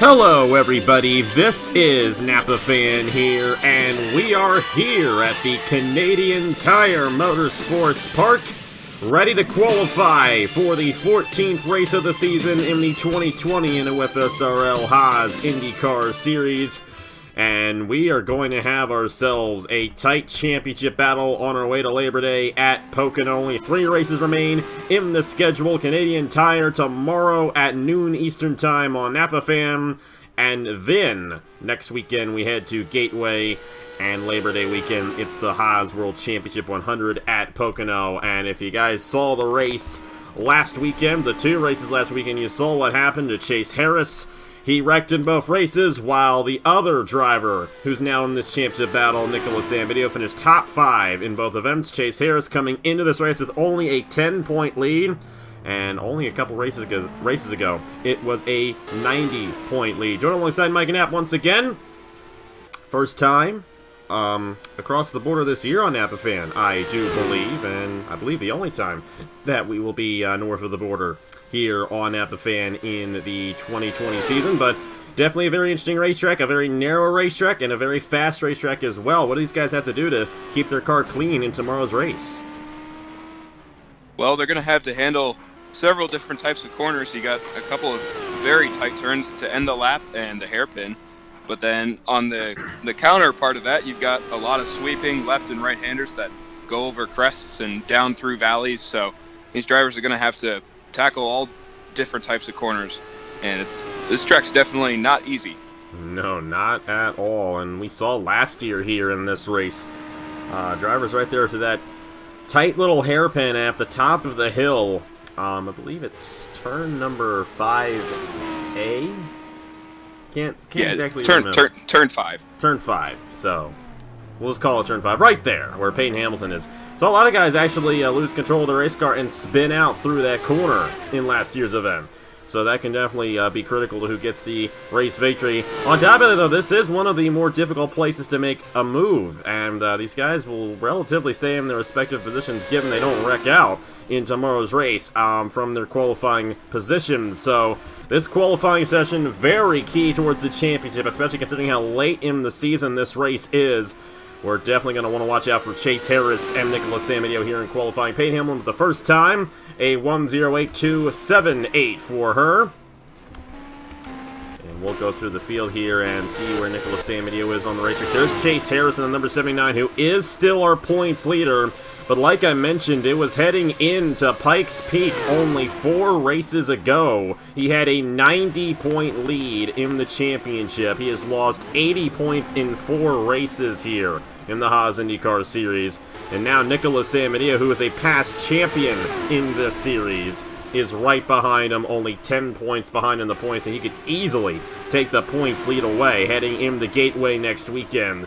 Hello everybody, this is Napa Fan here, and we are here at the Canadian Tire Motorsports Park, ready to qualify for the 14th race of the season in the 2020 NOFSRL Haas IndyCar Series. And we are going to have ourselves a tight championship battle on our way to Labor Day at Pocono. Only 3 races remain in the schedule. Canadian Tire tomorrow at noon Eastern Time on Napa Fan. And then, next weekend, we head to Gateway. And Labor Day weekend, it's the Haas World Championship 100 at Pocono. And if you guys saw the race last weekend, the 2 races last weekend, you saw what happened to Chase Harris. He wrecked in both races, while the other driver, who's now in this championship battle, Nicholas Amedeo, finished top 5 in both events. Chase Harris coming into this race with only a 10-point lead, and only a couple races ago, it was a 90-point lead. Joining alongside Mike and Knapp once again. First time across the border this year on Napa Fan, I do believe, and I believe the only time that we will be north of the border here on Napa Fan in the 2020 season, but definitely a very interesting racetrack, a very narrow racetrack, and a very fast racetrack as well. What do these guys have to do to keep their car clean in tomorrow's race? Well, they're going to have to handle several different types of corners. You got a couple of very tight turns to end the lap and the hairpin, but then on the counter part of that, you've got a lot of sweeping left and right-handers that go over crests and down through valleys, so these drivers are going to have to tackle all different types of corners, and this track's definitely not easy. No, not at all, and we saw last year here in this race, drivers right there to that tight little hairpin at the top of the hill. I believe it's turn number 5A? Can't exactly remember. Turn 5. Turn 5, so we'll just call it turn 5, right there, where Peyton Hamilton is. So a lot of guys actually lose control of the race car and spin out through that corner in last year's event. So that can definitely be critical to who gets the race victory. On top of it, though, this is one of the more difficult places to make a move. And these guys will relatively stay in their respective positions, given they don't wreck out in tomorrow's race from their qualifying positions. So this qualifying session, very key towards the championship, especially considering how late in the season this race is. We're definitely going to want to watch out for Chase Harris and Nicholas Amedeo here in qualifying. Peyton Hamilton for the first time, a 1:08.278 for her. And we'll go through the field here and see where Nicholas Amedeo is on the racetrack. There's Chase Harris in the number 79, who is still our points leader. But like I mentioned, it was heading into Pikes Peak only 4 races ago. He had a 90-point lead in the championship. He has lost 80 points in 4 races here in the Haas IndyCar Series. And now Nicholas Amedeo, who is a past champion in this series, is right behind him, only 10 points behind in the points, and he could easily take the points lead away heading in the Gateway next weekend.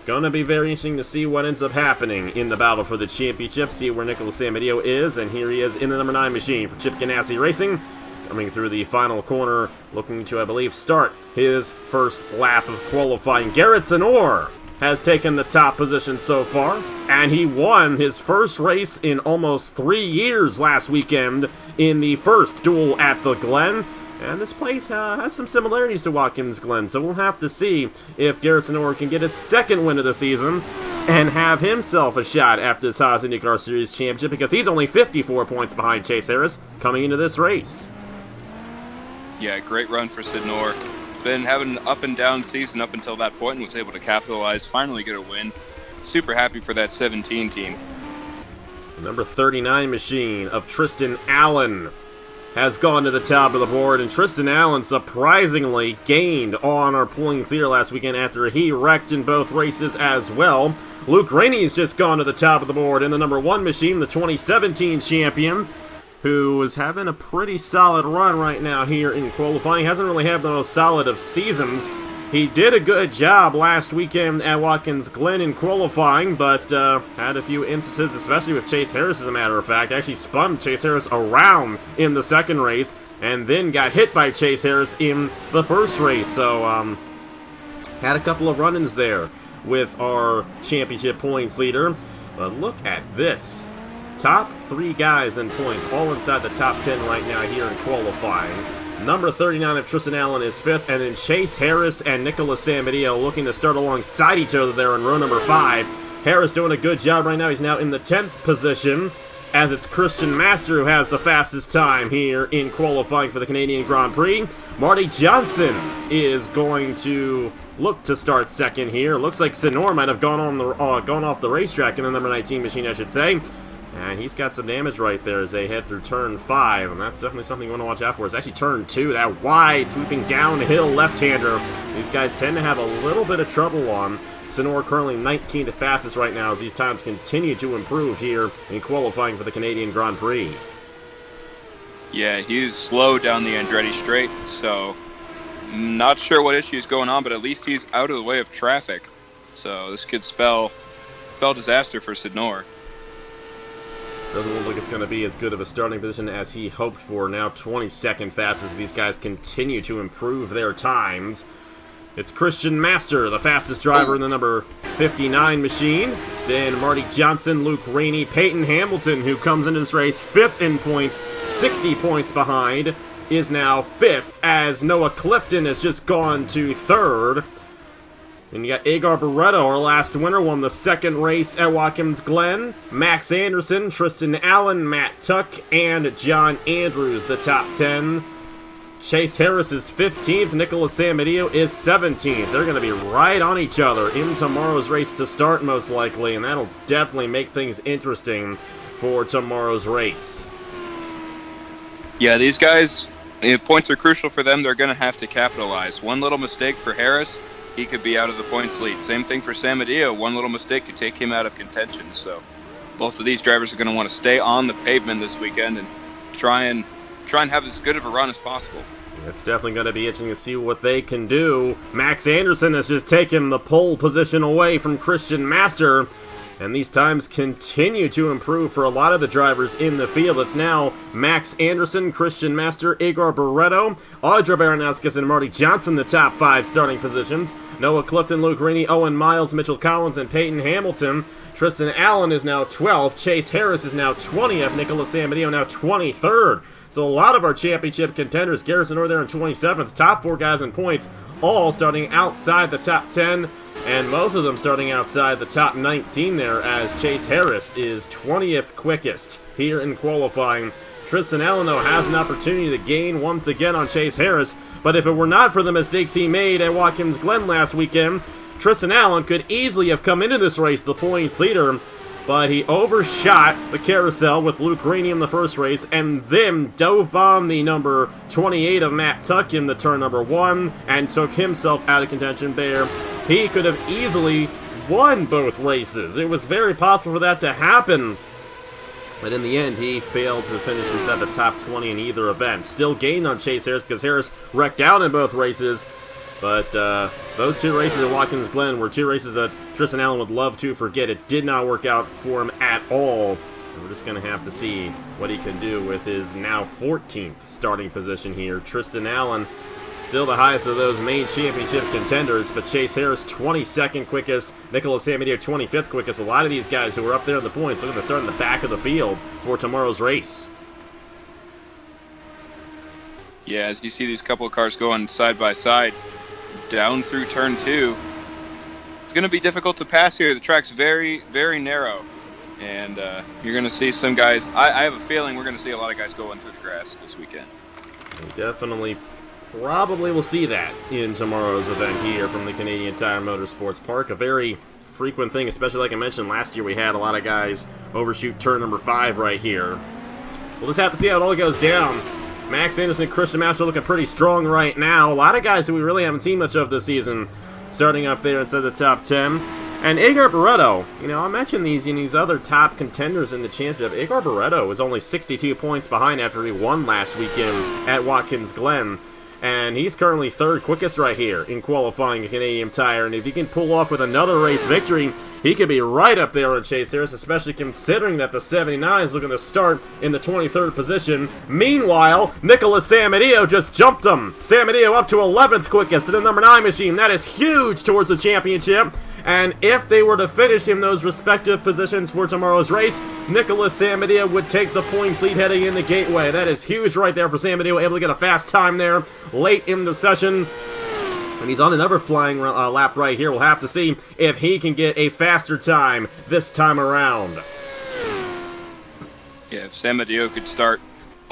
Gonna be very interesting to see what ends up happening in the battle for the championship, see where Nicholas Amedeo is, and here he is in the number 9 machine for Chip Ganassi Racing, coming through the final corner, looking to, I believe, start his first lap of qualifying. Garrett Zenor has taken the top position so far, and he won his first race in almost 3 years last weekend in the first duel at the Glen. And this place has some similarities to Watkins Glen, so we'll have to see if Garrett Zenor can get his second win of the season and have himself a shot at this Haas IndyCar Series Championship, because he's only 54 points behind Chase Harris coming into this race. Yeah, great run for Zenor. Been having an up and down season up until that point and was able to capitalize, finally get a win. Super happy for that 17 team. The number 39 machine of Tristan Allen has gone to the top of the board, and Tristan Allen surprisingly gained on our points here last weekend after he wrecked in both races as well. Luke Rainey's just gone to the top of the board in the number 1 machine, the 2017 champion, who is having a pretty solid run right now here in qualifying. Hasn't really had the most solid of seasons. He did a good job last weekend at Watkins Glen in qualifying, but had a few instances, especially with Chase Harris, as a matter of fact. Actually spun Chase Harris around in the second race, and then got hit by Chase Harris in the first race. So, had a couple of run-ins there with our championship points leader. But look at this. Top 3 guys in points, all inside the top 10 right now here in qualifying. Number 39 of Tristan Allen is 5th, and then Chase Harris and Nicholas Samadillo looking to start alongside each other there in row number 5. Harris doing a good job right now. He's now in the 10th position, as it's Christian Master who has the fastest time here in qualifying for the Canadian Grand Prix. Marty Johnson is going to look to start second here. Looks like Senor might have gone off the racetrack in the number 19 machine, I should say. And he's got some damage right there as they head through turn 5, and that's definitely something you want to watch out for. It's actually turn 2, that wide sweeping downhill left-hander. These guys tend to have a little bit of trouble on. Senor currently 19th fastest right now as these times continue to improve here in qualifying for the Canadian Grand Prix. Yeah, he's slow down the Andretti straight, so not sure what issue is going on, but at least he's out of the way of traffic. So this could spell disaster for Senor. Doesn't look like it's going to be as good of a starting position as he hoped for. Now 22nd fastest. These guys continue to improve their times. It's Christian Master, the fastest driver in the number 59 machine. Then Marty Johnson, Luke Rainey, Peyton Hamilton, who comes into this race 5th in points, 60 points behind, is now 5th, as Noah Clifton has just gone to 3rd. And you got Agar Barreto, our last winner, won the 2nd race at Watkins Glen. Max Anderson, Tristan Allen, Matt Tuck, and John Andrews, the top 10. Chase Harris is 15th. Nicholas Samadillo is 17th. They're going to be right on each other in tomorrow's race to start, most likely, and that'll definitely make things interesting for tomorrow's race. Yeah, these guys, points are crucial for them. They're going to have to capitalize. One little mistake for Harris, he could be out of the points lead. Same thing for Samadillo. One little mistake could take him out of contention. So both of these drivers are going to want to stay on the pavement this weekend and try and have as good of a run as possible. It's definitely going to be interesting to see what they can do. Max Anderson has just taken the pole position away from Christian Master, and these times continue to improve for a lot of the drivers in the field. It's now Max Anderson, Christian Master, Igor Barreto, Audra Baranowskis, and Marty Johnson, the top 5 starting positions. Noah Clifton, Luke Rainey, Owen Miles, Mitchell Collins, and Peyton Hamilton. Tristan Allen is now 12th. Chase Harris is now 20th. Nicholas Samadillo now 23rd. So a lot of our championship contenders, Garrison over there in 27th, top 4 guys in points, all starting outside the top 10, and most of them starting outside the top 19 there, as Chase Harris is 20th quickest here in qualifying. Tristan Allen, though, has an opportunity to gain once again on Chase Harris, but if it were not for the mistakes he made at Watkins Glen last weekend, Tristan Allen could easily have come into this race the points leader, but he overshot the carousel with Luke Rainey in the first race, and then dove bomb the number 28 of Matt Tuck in the turn number 1, and took himself out of contention there. He could have easily won both races. It was very possible for that to happen, but in the end, he failed to finish inside the top 20 in either event. Still gained on Chase Harris because Harris wrecked out in both races. But those 2 races at Watkins Glen were 2 races that Tristan Allen would love to forget. It did not work out for him at all. And we're just going to have to see what he can do with his now 14th starting position here. Tristan Allen, still the highest of those main championship contenders, but Chase Harris 22nd quickest, Nicholas Samadillo 25th quickest. A lot of these guys who are up there in the points are going to start in the back of the field for tomorrow's race. Yeah, as you see these couple of cars going side by side, down through turn 2. It's going to be difficult to pass here. The track's very, very narrow. And you're going to see some guys. I have a feeling we're going to see a lot of guys going through the grass this weekend. We definitely probably will see that in tomorrow's event here from the Canadian Tire Motorsports Park. A very frequent thing, especially like I mentioned last year, we had a lot of guys overshoot turn number 5 right here. We'll just have to see how it all goes down. Max Anderson and Christian Master looking pretty strong right now. A lot of guys who we really haven't seen much of this season starting up there inside the top 10. And Igor Barreto, I mentioned these other top contenders in the championship. Igor Barreto was only 62 points behind after he won last weekend at Watkins Glen. And he's currently 3rd quickest right here in qualifying a Canadian Tire. And if he can pull off with another race victory, he could be right up there on Chase Harris, especially considering that the 79 is looking to start in the 23rd position. Meanwhile, Nicholas Samadillo just jumped him. Samadillo up to 11th quickest in the number 9 machine. That is huge towards the championship. And if they were to finish in those respective positions for tomorrow's race, Nicholas Samadeo would take the points lead heading in the Gateway. That is huge right there for Samadeo, able to get a fast time there late in the session. And he's on another flying lap right here. We'll have to see if he can get a faster time this time around. Yeah, if Samadeo could start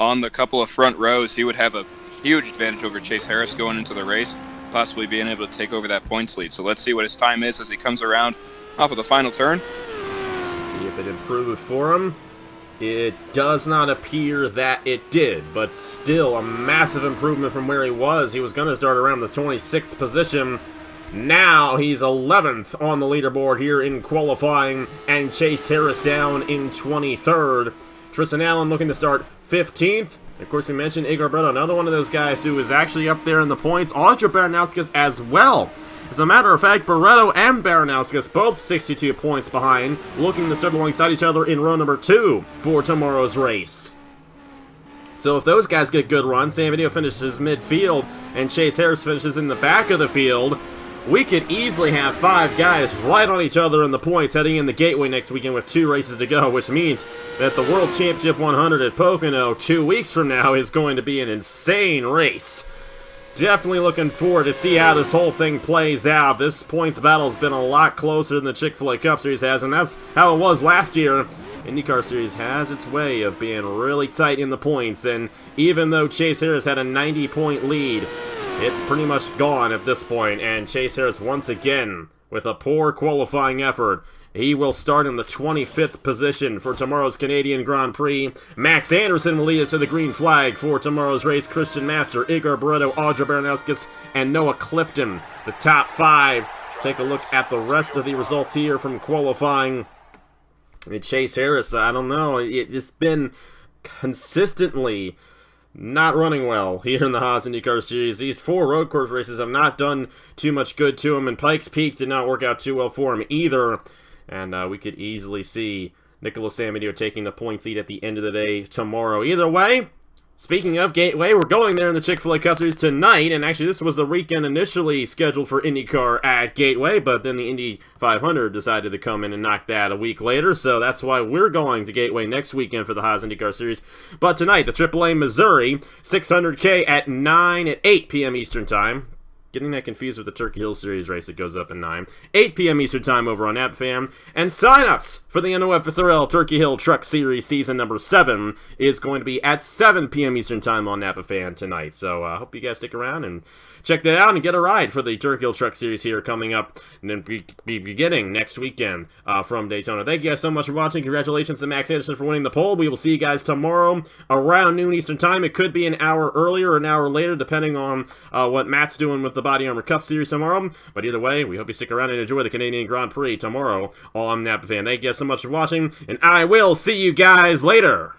on the couple of front rows, he would have a huge advantage over Chase Harris going into the race, possibly being able to take over that points lead. So let's see what his time is as he comes around off of the final turn. See if it improved for him. It does not appear that it did, but still a massive improvement from where he was. He was going to start around the 26th position. Now he's 11th on the leaderboard here in qualifying, and Chase Harris down in 23rd. Tristan Allen looking to start 15th. Of course, we mentioned Igor Brito, another one of those guys who is actually up there in the points. Audra Baranauskas as well. As a matter of fact, Barreto and Baranauskas both 62 points behind, looking to start alongside each other in row number 2 for tomorrow's race. So if those guys get good runs, Samadeo finishes midfield, and Chase Harris finishes in the back of the field, we could easily have 5 guys right on each other in the points heading in the Gateway next weekend with 2 races to go, which means that the World Championship 100 at Pocono 2 weeks from now is going to be an insane race. Definitely looking forward to see how this whole thing plays out. This points battle has been a lot closer than the Chick-fil-A Cup Series has, and that's how it was last year. IndyCar Series has its way of being really tight in the points, and even though Chase Harris had a 90-point lead, it's pretty much gone at this point, and Chase Harris once again, with a poor qualifying effort, he will start in the 25th position for tomorrow's Canadian Grand Prix. Max Anderson will lead us to the green flag for tomorrow's race. Christian Master, Igor Barreto, Audra Baranauskas, and Noah Clifton, the top 5. Take a look at the rest of the results here from qualifying. And Chase Harris, I don't know, it's been consistently not running well here in the Haas IndyCar Series. These 4 road course races have not done too much good to him, and Pikes Peak did not work out too well for him either. And we could easily see Nicholas Samadeo taking the points lead at the end of the day tomorrow. Either way, speaking of Gateway, we're going there in the Chick-fil-A Cup Series tonight, and actually this was the weekend initially scheduled for IndyCar at Gateway, but then the Indy 500 decided to come in and knock that a week later, so that's why we're going to Gateway next weekend for the Haas IndyCar Series. But tonight, the AAA Missouri 600K at 8 p.m. Eastern Time. Getting that confused with the Turkey Hill Series race that goes up at 9. 8 p.m. Eastern Time over on NapFam. And sign-ups for the NOFSRL Turkey Hill Truck Series Season number 7 is going to be at 7 p.m. Eastern Time on NapaFan tonight. So I hope you guys stick around and check that out and get a ride for the Turkey Hill Truck Series here coming up and then be beginning next weekend from Daytona. Thank you guys so much for watching. Congratulations to Max Anderson for winning the poll. We will see you guys tomorrow around noon Eastern Time. It could be an hour earlier or an hour later depending on what Matt's doing with the Body Armor Cup Series tomorrow. But either way, we hope you stick around and enjoy the Canadian Grand Prix tomorrow on NapaFan. Thank you guys so much for watching, and I will see you guys later.